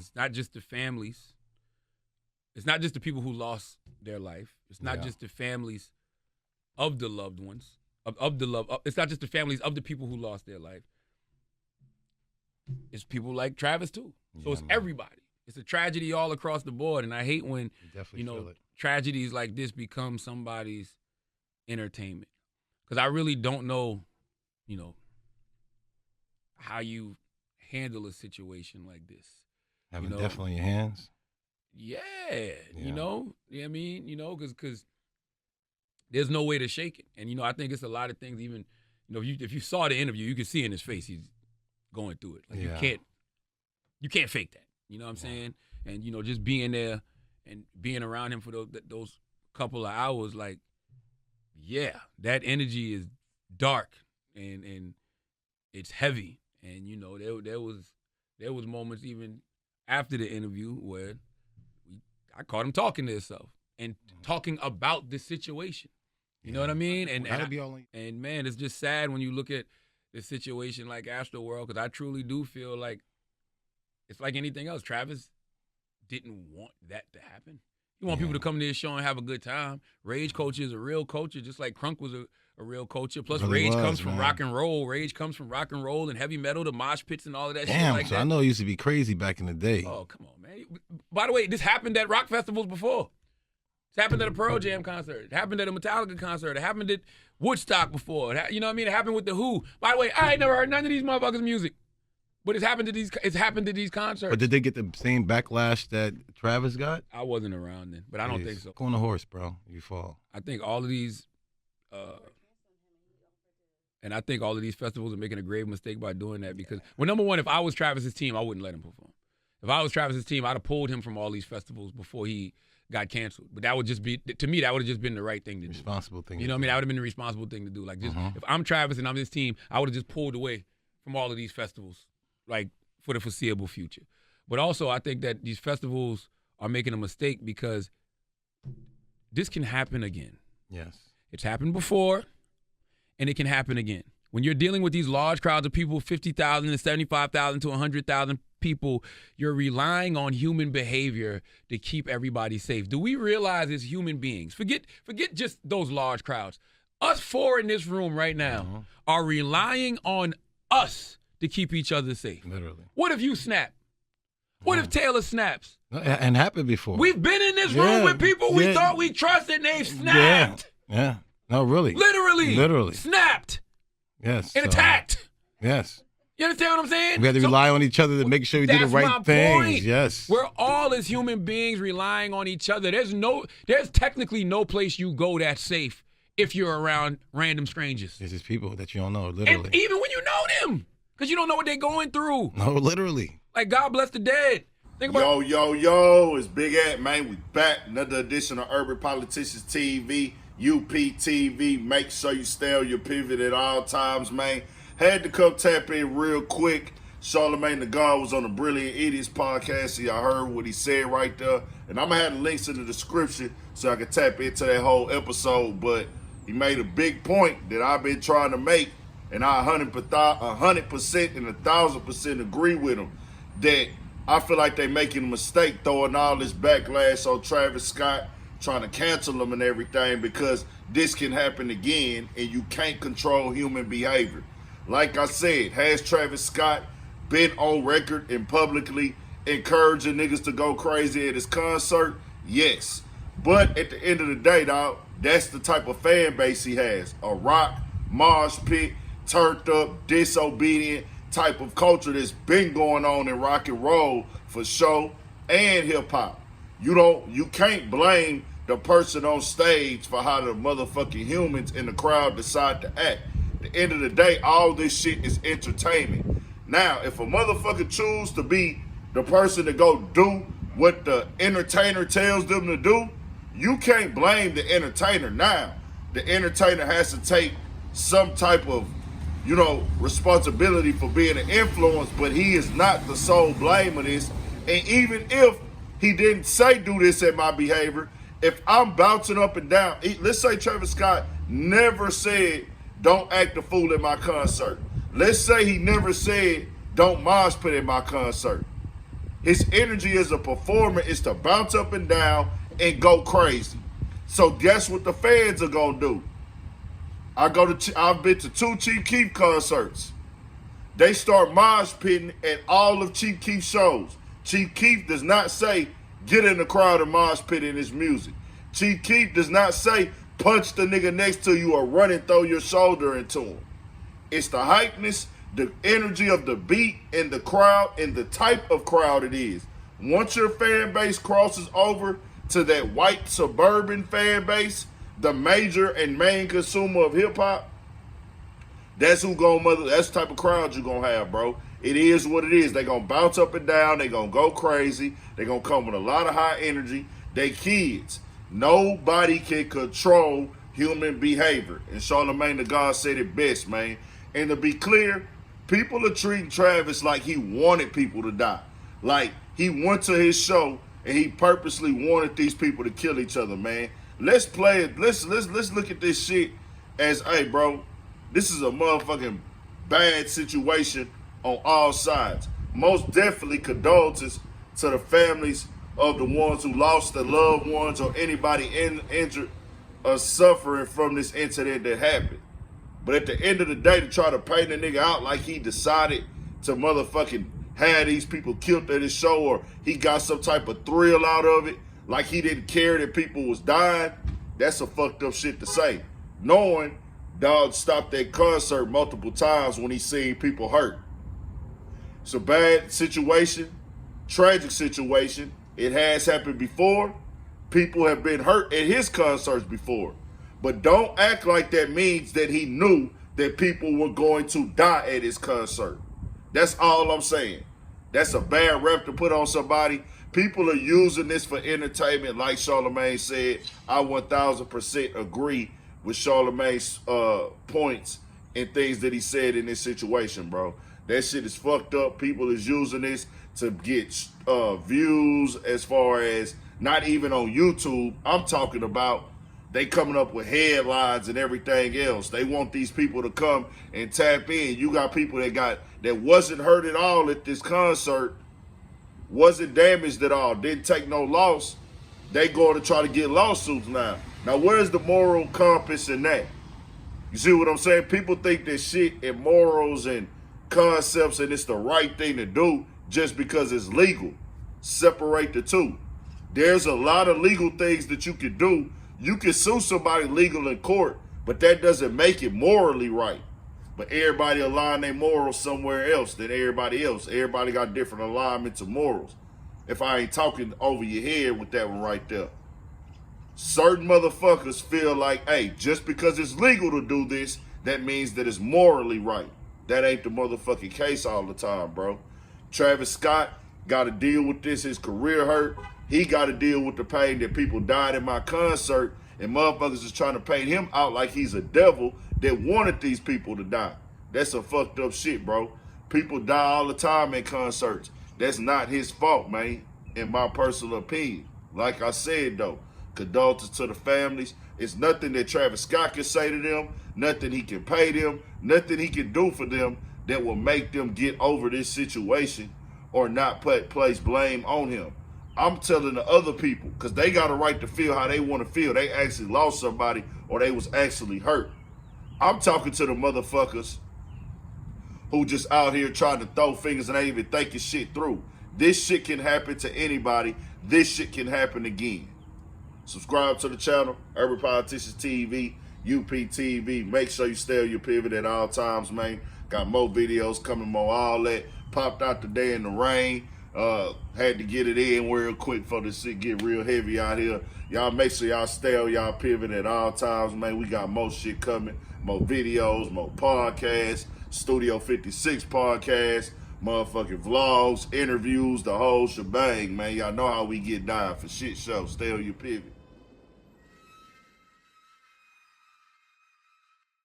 It's not just the families. It's not just the people who lost their life. It's not just the families of the loved ones, of the love. It's not just the families of the people who lost their life. It's people like Travis too. So it's everybody. It's a tragedy all across the board, and I hate when tragedies like this become somebody's entertainment, because I really don't know, how you handle a situation like this. Having death on your hands. Yeah, you know what I mean, because there's no way to shake it, and I think it's a lot of things. Even if you saw the interview, you could see in his face he's going through it. Like you can't fake that. You know what I'm saying? And just being there and being around him for those couple of hours, like, that energy is dark and it's heavy. And there was moments even after the interview where I caught him talking to himself and talking about the situation. You know what I mean? And man, it's just sad when you look at the situation like Astroworld, because I truly do feel like it's like anything else. Travis didn't want that to happen. He want people to come to his show and have a good time. Rage Culture is a real culture, just like Crunk was a real culture. Plus, Rage comes from rock and roll. Rage comes from rock and roll and heavy metal, the mosh pits and all of that shit like that. I know it used to be crazy back in the day. Oh, come on, man. By the way, this happened at rock festivals before. It happened at a Pearl Jam concert. It happened at a Metallica concert. It happened at Woodstock before. You know what I mean? It happened with The Who. By the way, I ain't never heard none of these motherfuckers' music. But it's happened to these concerts. But did they get the same backlash that Travis got? I wasn't around then, but I don't think so. Go on a horse, bro. You fall. I think all of these festivals are making a grave mistake by doing that, because, well, number one, if I was Travis's team, I wouldn't let him perform. If I was Travis's team, I'd have pulled him from all these festivals before he got canceled. But that would just be, to me, that would have just been the right thing to do. Responsible thing. You know what I mean? That would have been the responsible thing to do. Like, just if I'm Travis and I'm his team, I would have just pulled away from all of these festivals, like, for the foreseeable future. But also, I think that these festivals are making a mistake because this can happen again. Yes. It's happened before, and it can happen again. When you're dealing with these large crowds of people, 50,000 to 75,000 to 100,000 people, you're relying on human behavior to keep everybody safe. Do we realize as human beings, forget just those large crowds, us four in this room right now are relying on us to keep each other safe. Literally. What if you snap? What if Taylor snaps? And happened before. We've been in this room with people we thought we trusted, and they've snapped. Yeah. No, really. Literally. Snapped. Yes. And attacked. Yes. You understand what I'm saying? We have to rely on each other to make sure we do the right things. Point. Yes. We're all, as human beings, relying on each other. There's technically no place you go that's safe if you're around random strangers. There's just people that you don't know, literally. And even when you know them. Because you don't know what they're going through. No, literally. Like, God bless the dead. Think about Yo, it's Big Ant, man. We back. Another edition of Urban Politicians TV, UPTV. Make sure you stay on your pivot at all times, man. Had to come tap in real quick. Charlamagne the God was on the Brilliant Idiots podcast, so y'all heard what he said right there. And I'm going to have the links in the description so I can tap into that whole episode. But he made a big point that I've been trying to make, and I 100% and 1,000% agree with him, that I feel like they're making a mistake throwing all this backlash on Travis Scott, trying to cancel him and everything, because this can happen again, and you can't control human behavior. Like I said, has Travis Scott been on record and publicly encouraging niggas to go crazy at his concert? Yes. But at the end of the day, dog, that's the type of fan base he has. A rock, mosh pit, turned up, disobedient type of culture that's been going on in rock and roll for show and hip hop. You can't blame the person on stage for how the motherfucking humans in the crowd decide to act. At the end of the day, all this shit is entertainment. Now, if a motherfucker choose to be the person to go do what the entertainer tells them to do, you can't blame the entertainer. Now, the entertainer has to take some type of responsibility for being an influence, but he is not the sole blame of this. And even if he didn't say do this at my behavior, if I'm bouncing up and down, let's say Travis Scott never said don't act a fool at my concert. Let's say he never said don't mosh pit at my concert. His energy as a performer is to bounce up and down and go crazy. So guess what the fans are gonna do? I've been to 2 Chief Keef concerts. They start mosh pitting at all of Chief Keef's shows. Chief Keef does not say, get in the crowd and mosh pit in his music. Chief Keef does not say, punch the nigga next to you or run and throw your shoulder into him. It's the hypeness, the energy of the beat and the crowd and the type of crowd it is. Once your fan base crosses over to that white suburban fan base, the major and main consumer of hip hop, that's that's the type of crowd you're gonna have, bro. It is what it is. They gonna bounce up and down, they gonna go crazy, they gonna come with a lot of high energy. They kids. Nobody can control human behavior. And Charlamagne the God said it best, man. And to be clear, people are treating Travis like he wanted people to die. Like he went to his show and he purposely wanted these people to kill each other, man. Let's play it. Let's look at this shit as, hey, bro, this is a motherfucking bad situation on all sides. Most definitely condolences to the families of the ones who lost their loved ones or anybody injured or suffering from this incident that happened. But at the end of the day, to try to paint a nigga out like he decided to motherfucking have these people killed at his show or he got some type of thrill out of it, like he didn't care that people was dying, that's a fucked up shit to say. Knowing dog stopped that concert multiple times when he seen people hurt. It's a bad situation, tragic situation. It has happened before. People have been hurt at his concerts before. But don't act like that means that he knew that people were going to die at his concert. That's all I'm saying. That's a bad rep to put on somebody. People are using this for entertainment, like Charlamagne said. I 1000% agree with Charlamagne's points and things that he said in this situation, bro. That shit is fucked up. People is using this to get views as far as not even on YouTube. I'm talking about they coming up with headlines and everything else. They want these people to come and tap in. You got people that wasn't hurt at all at this concert, wasn't damaged at all, didn't take no loss. They going to try to get lawsuits now. Now, where's the moral compass in that? You see what I'm saying? People think that shit and morals and concepts and it's the right thing to do just because it's legal. Separate the two. There's a lot of legal things that you can do. You can sue somebody legal in court, but that doesn't make it morally right. But everybody align their morals somewhere else than everybody else. Everybody got different alignments of morals. If I ain't talking over your head with that one right there. Certain motherfuckers feel like, hey, just because it's legal to do this, that means that it's morally right. That ain't the motherfucking case all the time, bro. Travis Scott got to deal with this. His career hurt. He got to deal with the pain that people died in my concert, and motherfuckers is trying to paint him out like he's a devil that wanted these people to die. That's some fucked up shit, bro. People die all the time at concerts. That's not his fault, man, in my personal opinion. Like I said, though, condolences to the families. It's nothing that Travis Scott can say to them, nothing he can pay them, nothing he can do for them that will make them get over this situation or not place blame on him. I'm telling the other people, because they got a right to feel how they want to feel. They actually lost somebody or they was actually hurt. I'm talking to the motherfuckers who just out here trying to throw fingers and ain't even thinking shit through. This shit can happen to anybody. This shit can happen again. Subscribe to the channel, Urban Politicians TV, UPTV. Make sure you stay on your pivot at all times, man. Got more videos coming, more all that. Popped out today in the rain. Had to get it in real quick for this shit get real heavy out here. Y'all make sure y'all stay on y'all pivot at all times, man. We got more shit coming, more videos, more podcasts, Studio 56 podcast, motherfucking vlogs, interviews, the whole shebang, man. Y'all know how we get down for shit show. Stay on your pivot.